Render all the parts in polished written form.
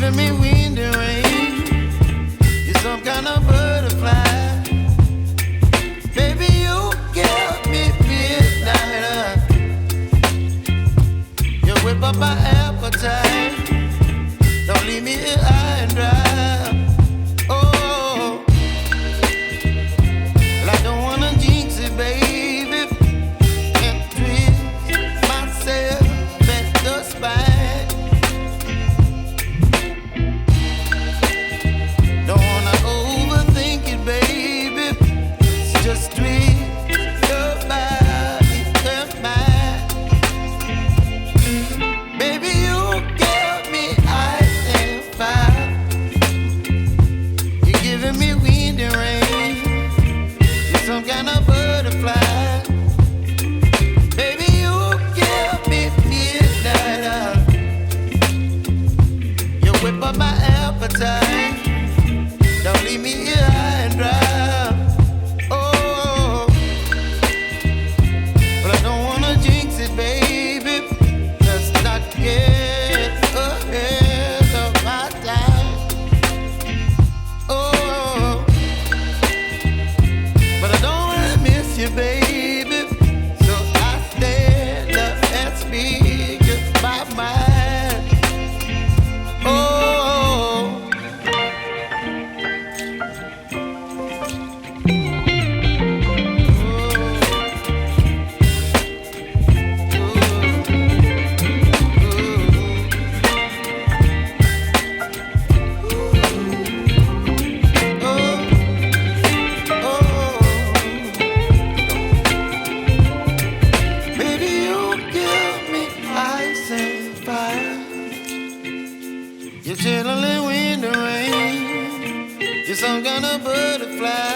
giving me wind and rain. You're some kind of butterfly. Baby, you give me midnight. You whip up my appetite. Don't leave me here high and dry. Oh, well, I don't wanna jinx it, baby, and twist myself at the spine. Don't wanna overthink it, baby. It's just twist your body and mine. Baby, you give me ice and fire. You're giving me wind and rain. You're some kind of butterfly. Baby, you give me midnight. You whip up my appetite. Don't leave me here high and dry. Oh, but I don't wanna jinx it, baby. Let's not get ahead of my time. Oh, but I don't wanna miss you, baby. So I stand up and speak my mind. Oh. Baby, you give me ice and fire. You're chilling wind and rain. You're some kind of butterfly.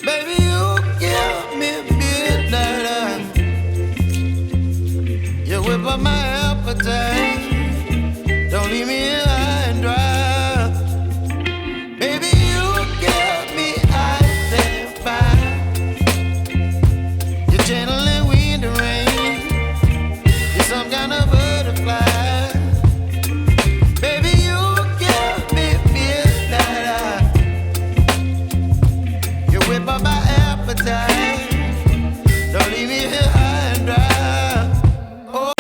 Baby, you give me midnight. You whip up my appetite. Don't leave me here high and dry. Baby, you give me ice and fire. You're channeling wind and rain. You're some kind of butterfly. Baby, you give me midnight. You whip up my appetite. Don't leave me here high and dry. Oh.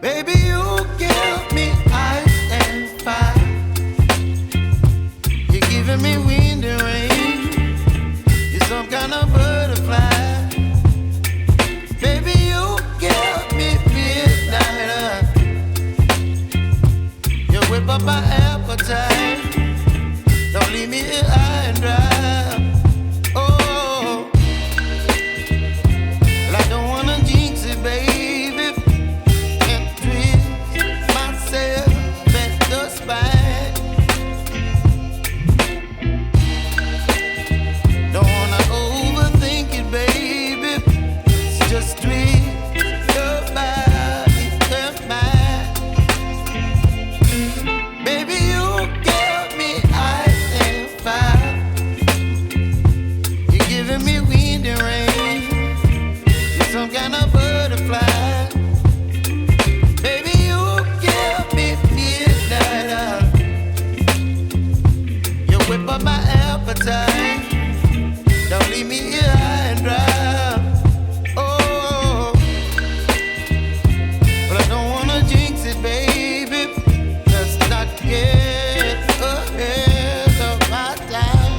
Baby, you give me ice and fire. You're giving me wind and rain. You're some kind of butterfly. Baby, you give me midnight. You whip up my appetite. Don't leave me here high and dry. Oh, well, I don't wanna jinx it, baby, and twist myself at the spine. Don't wanna overthink it, baby. It's just twist your body and mine. Baby, you give me ice and fire. You're giving me wind and rain. You're some kind of butterfly. Baby, you give me midnight. You whip up my appetite. Don't leave me here high and dry. Oh, but I don't wanna jinx it, baby. Let's not get ahead of my time.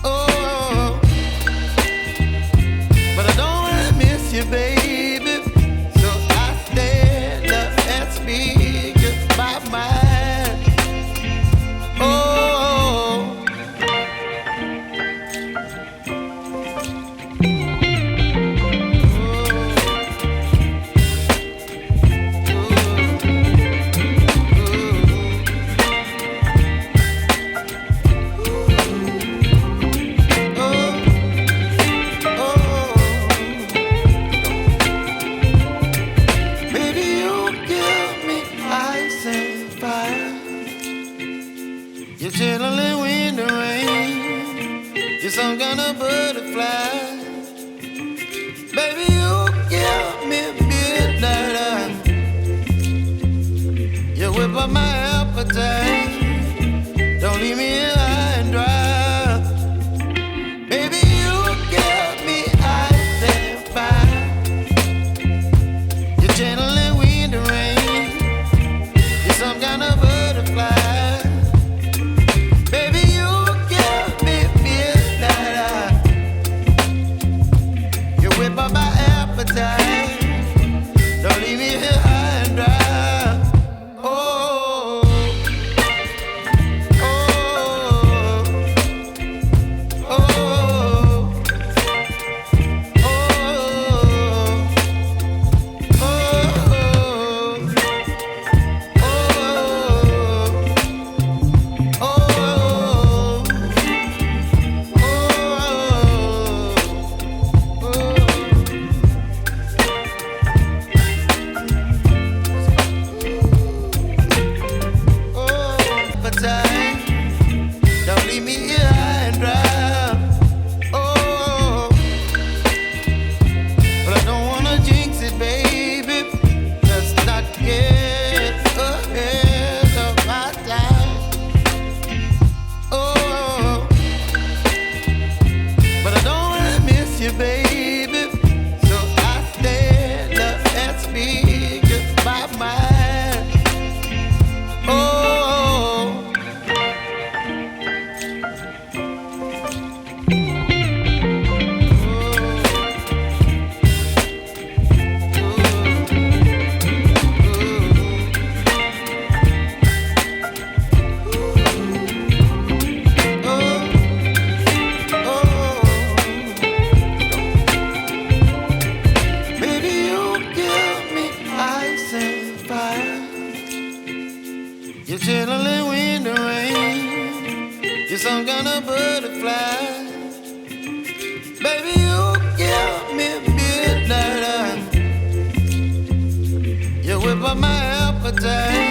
Oh, but I don't wanna miss you, baby. So I stand up and speak my mind. Oh. You're some kind of butterfly. Baby, you give me midnight. You whip up my appetite. Don't leave me here high and dry. Baby, you give me ice and fire. You're channeling wind and rain. You're some kind of butterfly. Baby, you give me midnight. You whip up my appetite. Don't leave me here high and dry. Don't leave me here high and dry. Oh, but I don't wanna jinx it, baby. Let's not get ahead of my time. Oh, but I don't wanna miss you, baby. So I stand up and speak my mind. Oh. You're channeling wind and rain. You're some kind of butterfly. Baby, you give me midnight. You whip up my appetite.